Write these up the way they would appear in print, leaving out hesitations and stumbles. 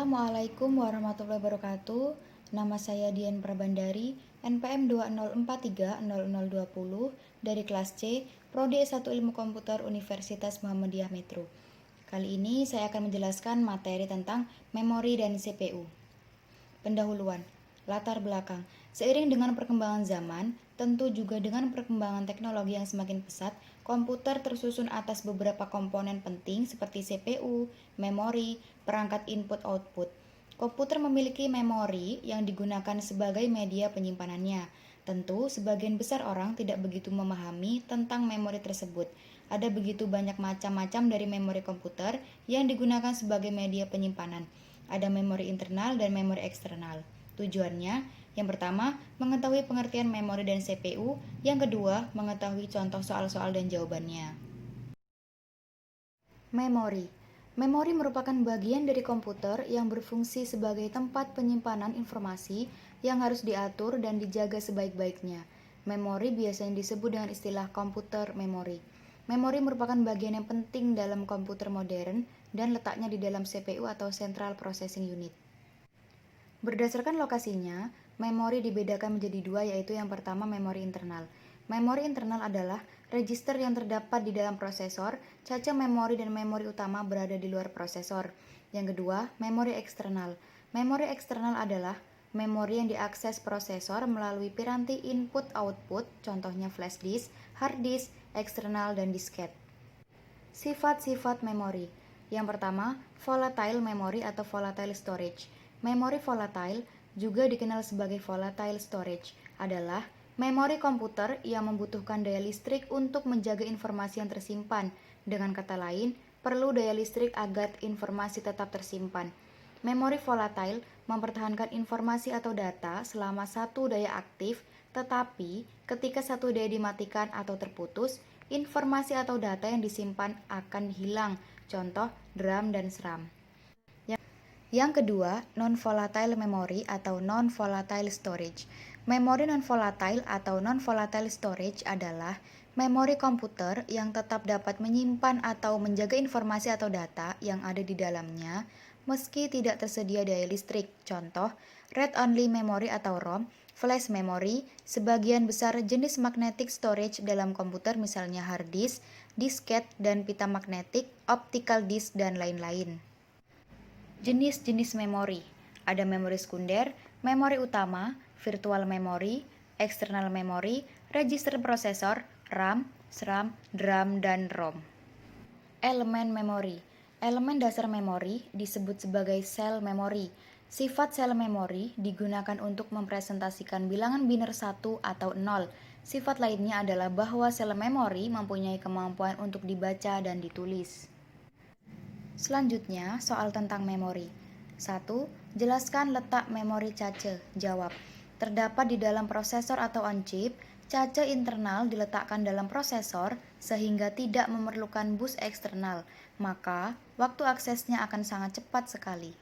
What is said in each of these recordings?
Assalamualaikum warahmatullahi wabarakatuh. Nama saya Dian Prabandari, NPM 20430020 dari kelas C, Prodi S1 Ilmu Komputer Universitas Muhammadiyah Metro. Kali ini saya akan menjelaskan materi tentang memori dan CPU. Pendahuluan, latar belakang. Seiring dengan perkembangan zaman, tentu juga dengan perkembangan teknologi yang semakin pesat, komputer tersusun atas beberapa komponen penting seperti CPU, memori, perangkat input-output. Komputer memiliki memori yang digunakan sebagai media penyimpanannya. Tentu, sebagian besar orang tidak begitu memahami tentang memori tersebut. Ada begitu banyak macam-macam dari memori komputer yang digunakan sebagai media penyimpanan. Ada memori internal dan memori eksternal. Tujuannya, yang pertama, mengetahui pengertian memori dan CPU. Yang kedua, mengetahui contoh soal-soal dan jawabannya. Memori. Memori merupakan bagian dari komputer yang berfungsi sebagai tempat penyimpanan informasi yang harus diatur dan dijaga sebaik-baiknya. Memori biasanya disebut dengan istilah komputer memori. Memori merupakan bagian yang penting dalam komputer modern dan letaknya di dalam CPU atau Central Processing Unit. Berdasarkan lokasinya, memori dibedakan menjadi dua, yaitu yang pertama memori internal. Memori internal adalah register yang terdapat di dalam prosesor, caca memori dan memori utama berada di luar prosesor. Yang kedua, memori eksternal. Memori eksternal adalah memori yang diakses prosesor melalui piranti input-output, contohnya flash disk, hard disk, eksternal, dan disket. Sifat-sifat memori. Yang pertama, volatile memory atau volatile storage. Memori volatile, juga dikenal sebagai volatile storage, adalah memori komputer yang membutuhkan daya listrik untuk menjaga informasi yang tersimpan. Dengan kata lain, perlu daya listrik agar informasi tetap tersimpan. Memori volatile mempertahankan informasi atau data selama satu daya aktif, tetapi ketika satu daya dimatikan atau terputus, informasi atau data yang disimpan akan hilang, contoh DRAM dan SRAM. Yang kedua, non-volatile memory atau non-volatile storage. Memori non-volatile atau non-volatile storage adalah memori komputer yang tetap dapat menyimpan atau menjaga informasi atau data yang ada di dalamnya meski tidak tersedia daya listrik. Contoh, read-only memory atau ROM, flash memory, sebagian besar jenis magnetic storage dalam komputer misalnya hard disk, disket, dan pita magnetik, optical disk, dan lain-lain. Jenis-jenis memori. Ada memori sekunder, memori utama, virtual memory, external memory, register prosesor, RAM, SRAM, DRAM, dan ROM. Elemen memori. Elemen dasar memori disebut sebagai sel memori. Sifat sel memori digunakan untuk mempresentasikan bilangan biner 1 atau 0. Sifat lainnya adalah bahwa sel memori mempunyai kemampuan untuk dibaca dan ditulis. Selanjutnya, soal tentang memori. 1. Jelaskan letak memori cache. Jawab. Terdapat di dalam prosesor atau on-chip, cache internal diletakkan dalam prosesor sehingga tidak memerlukan bus eksternal, maka waktu aksesnya akan sangat cepat sekali.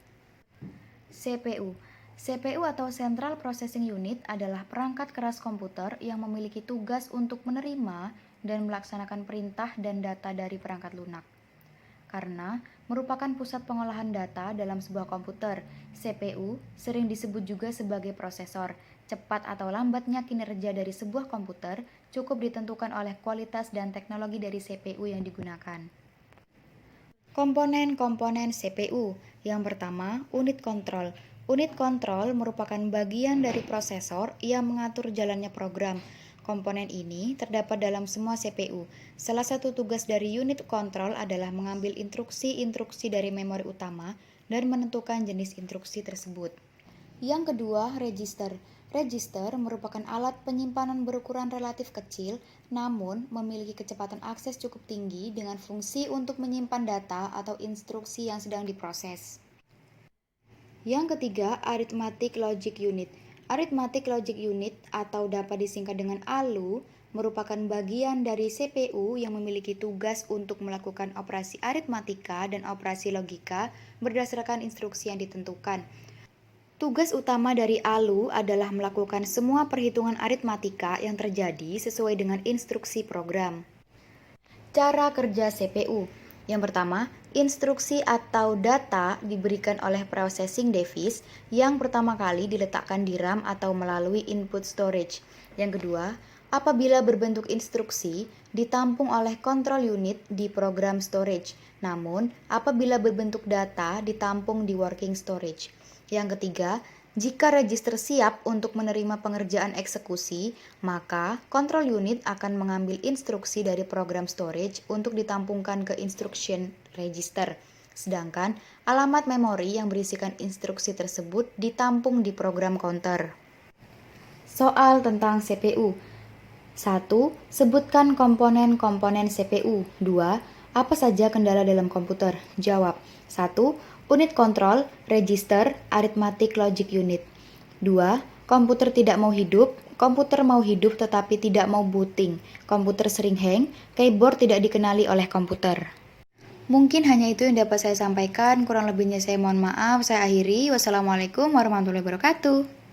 CPU. CPU atau Central Processing Unit adalah perangkat keras komputer yang memiliki tugas untuk menerima dan melaksanakan perintah dan data dari perangkat lunak. Karena merupakan pusat pengolahan data dalam sebuah komputer, CPU sering disebut juga sebagai prosesor. Cepat atau lambatnya kinerja dari sebuah komputer cukup ditentukan oleh kualitas dan teknologi dari CPU yang digunakan. Komponen-komponen CPU. Yang pertama, unit kontrol. Unit kontrol merupakan bagian dari prosesor yang mengatur jalannya program. Komponen ini terdapat dalam semua CPU. Salah satu tugas dari unit kontrol adalah mengambil instruksi-instruksi dari memori utama dan menentukan jenis instruksi tersebut. Yang kedua, register. Register merupakan alat penyimpanan berukuran relatif kecil, namun memiliki kecepatan akses cukup tinggi dengan fungsi untuk menyimpan data atau instruksi yang sedang diproses. Yang ketiga, Arithmetic Logic Unit. Arithmetic Logic Unit atau dapat disingkat dengan ALU merupakan bagian dari CPU yang memiliki tugas untuk melakukan operasi aritmatika dan operasi logika berdasarkan instruksi yang ditentukan. Tugas utama dari ALU adalah melakukan semua perhitungan aritmatika yang terjadi sesuai dengan instruksi program. Cara kerja CPU. Yang pertama, instruksi atau data diberikan oleh processing device yang pertama kali diletakkan di RAM atau melalui input storage. Yang kedua, apabila berbentuk instruksi, ditampung oleh control unit di program storage. Namun, apabila berbentuk data, ditampung di working storage. Yang ketiga, jika register siap untuk menerima pengerjaan eksekusi, maka control unit akan mengambil instruksi dari program storage untuk ditampungkan ke instruction register. Sedangkan alamat memori yang berisikan instruksi tersebut ditampung di program counter. Soal tentang CPU. 1. Sebutkan komponen-komponen CPU. 2. Apa saja kendala dalam komputer? Jawab. 1. Unit kontrol, register, arithmetic logic unit. 2. Komputer tidak mau hidup. Komputer mau hidup tetapi tidak mau booting. Komputer sering hang. Keyboard tidak dikenali oleh komputer. Mungkin hanya itu yang dapat saya sampaikan. Kurang lebihnya saya mohon maaf. Saya akhiri. Wassalamualaikum warahmatullahi wabarakatuh.